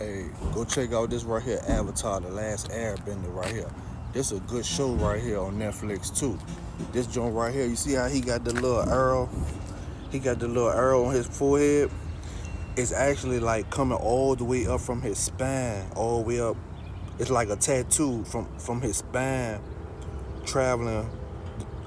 Hey, go check out this right here, Avatar, The Last Airbender right here. This a good show right here on Netflix too. This joint right here, you see how he got the little arrow? He got the little arrow on his forehead. It's actually like coming all the way up from his spine, all the way up. It's like a tattoo from his spine, traveling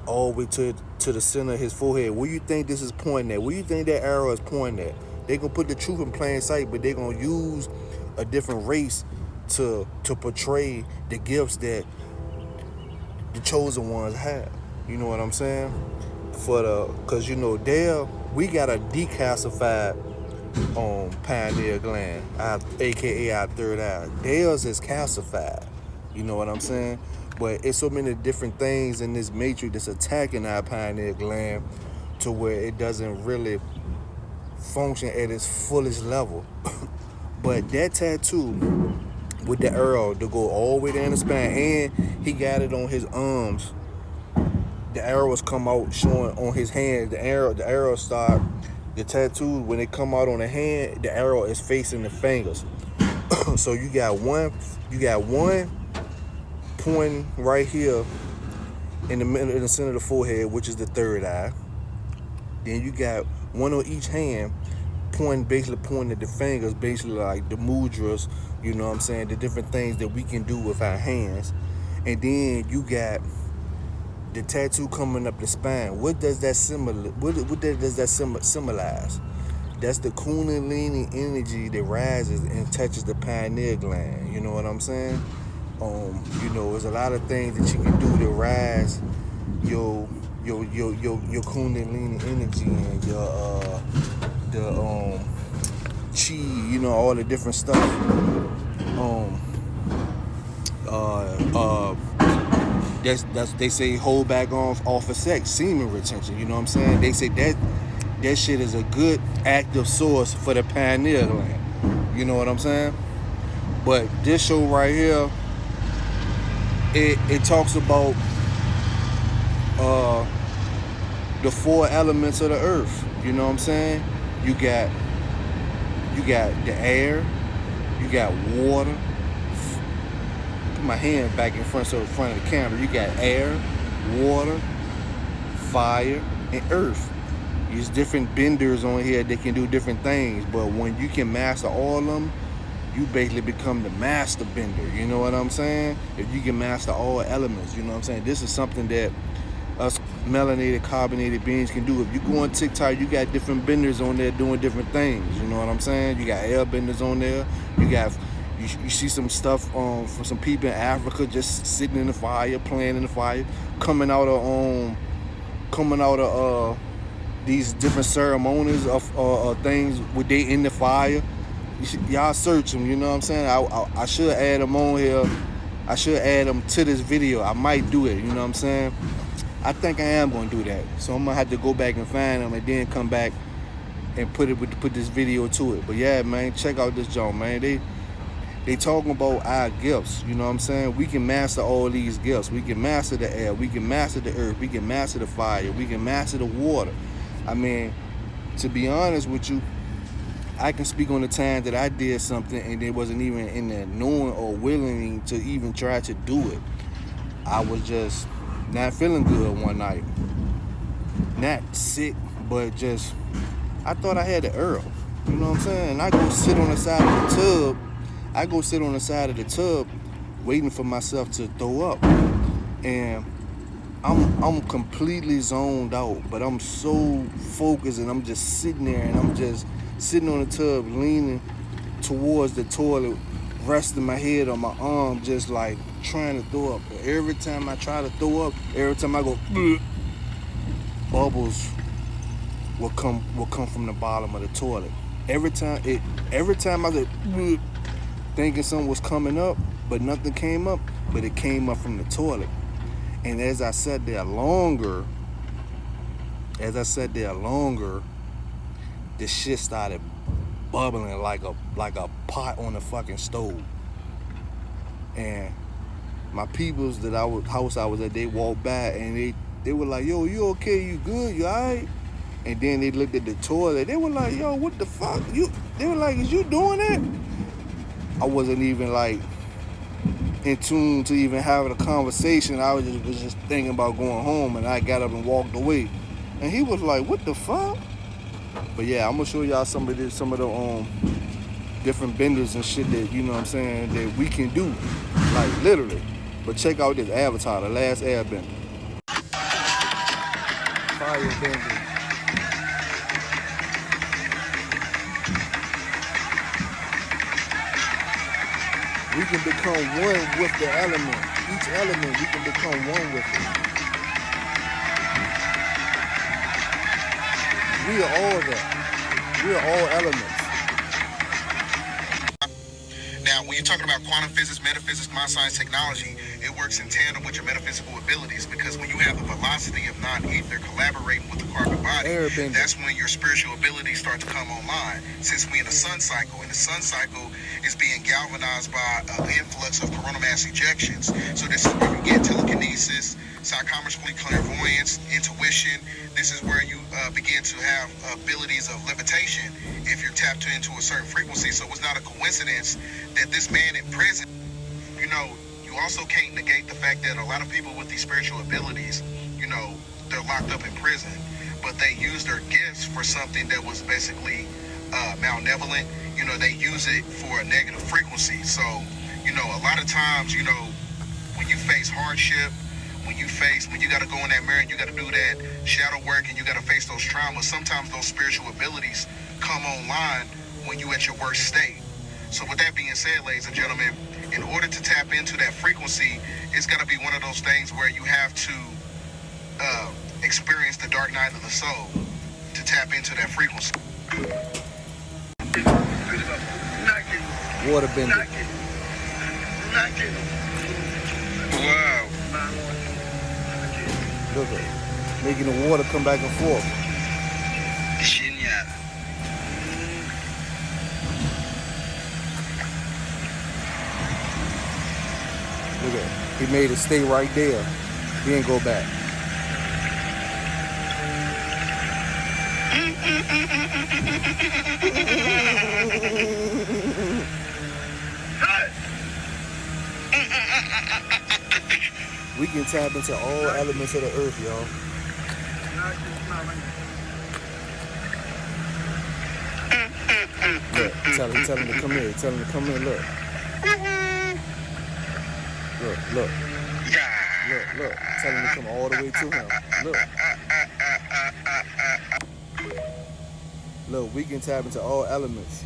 all the way to the center of his forehead. Where you think this is pointing at? Where you think that arrow is pointing at? They gonna put the truth in plain sight, but they gonna use a different race to portray the gifts that the chosen ones have. You know what I'm saying? Cause there we got a decalcified pineal gland, aka our third eye. Theirs is calcified. You know what I'm saying? But it's so many different things in this matrix that's attacking our pineal gland to where it doesn't really function at its fullest level. But that tattoo with the arrow to go all the way down the spine, and he got it on his arms. The arrows come out showing on his hands. The arrow start. The tattoo, when it come out on the hand, the arrow is facing the fingers. So you got one point right here in the middle, in the center of the forehead, which is the third eye. Then you got one on each hand, basically pointing at the fingers, basically like the mudras, you know what I'm saying, the different things that we can do with our hands. And then you got the tattoo coming up the spine. What does that symbolize? That's the Kundalini energy that rises and touches the pineal gland. You know what I'm saying? There's a lot of things that you can do to rise your Kundalini energy and the chi, all the different stuff. They say hold back off of sex, semen retention. You know what I'm saying? They say that shit is a good active source for the pineal gland. You know what I'm saying? But this show right here, it talks about the four elements of the earth. You know what I'm saying? You got the air, you got water. Put my hand back in front of the camera. You got air, water, fire, and earth. There's different benders on here that can do different things, but when you can master all of them, you basically become the master bender. You know what I'm saying? If you can master all elements, you know what I'm saying? This is something that us melanated, carbonated beings can do. If you go on TikTok, you got different benders on there doing different things. You know what I'm saying? You got air benders on there. You see some stuff from some people in Africa just sitting in the fire, playing in the fire, coming out of these different ceremonies of things where they in the fire. Y'all search them, you know what I'm saying? I should add them on here. I should add them to this video. I might do it, you know what I'm saying? I think I am going to do that. So I'm going to have to go back and find them and then come back and put this video to it. But yeah, man, check out this joint, man. They talking about our gifts, you know what I'm saying? We can master all these gifts. We can master the air. We can master the earth. We can master the fire. We can master the water. I mean, to be honest with you, I can speak on the time that I did something and it wasn't even in there knowing or willing to even try to do it. I was just not feeling good one night. Not sick, but just, I thought I had the herb. You know what I'm saying? And I go sit on the side of the tub. Waiting for myself to throw up. And I'm completely zoned out, but I'm so focused and I'm just sitting there and I'm just sitting on the tub, leaning towards the toilet, resting my head on my arm, just like trying to throw up. But every time I try to throw up, every time I go, bubbles will come from the bottom of the toilet. Every time I said, thinking something was coming up, but nothing came up, but it came up from the toilet. And as I sat there longer, the shit started bubbling like a pot on the fucking stove. And my peoples that I was at, they walked by and they were like, yo, you okay? You good? You alright? And then they looked at the toilet. They were like, yo, what the fuck? They were like, is you doing that? I wasn't even like in tune to even having a conversation. I was just thinking about going home, and I got up and walked away. And he was like, "What the fuck?" But yeah, I'm gonna show y'all some of the different benders and shit that, you know what I'm saying, that we can do, like literally. But check out this Avatar, The Last Airbender. Firebender. We can become one with the element. Each element, we can become one with it. We are all that. We are all elements. Now, when you're talking about quantum physics, metaphysics, mind science, technology, it works in tandem with your metaphysical abilities, because when you have a velocity of non-ether collaborating with the carbon body, Airbender. That's when your spiritual abilities start to come online. Since we're in a sun cycle, and the sun cycle is being galvanized by an influx of coronal mass ejections. So this is where you get telekinesis, psychometry, clairvoyance, intuition. This is where you begin to have abilities of levitation if you're tapped into a certain frequency. So it's not a coincidence that this man in prison, you know, you also can't negate the fact that a lot of people with these spiritual abilities, you know, they're locked up in prison, but they use their gifts for something that was basically malevolent. You know, they use it for a negative frequency. So, you know, a lot of times, you know, when you face hardship, when you got to go in that mirror and you got to do that shadow work and you got to face those traumas, sometimes those spiritual abilities come online when you at your worst state. So with that being said, ladies and gentlemen, in order to tap into that frequency, it's got to be one of those things where you have to experience the dark night of the soul to tap into that frequency. Waterbender. Wow. Look at it. Making the water come back and forth. Genial. Look at it. He made it stay right there. He didn't go back. We can tap into all elements of the earth, y'all. Look, tell him to come here. Tell him to come here, look. Look. Look. Tell him to come all the way to him. Look, we can tap into all elements.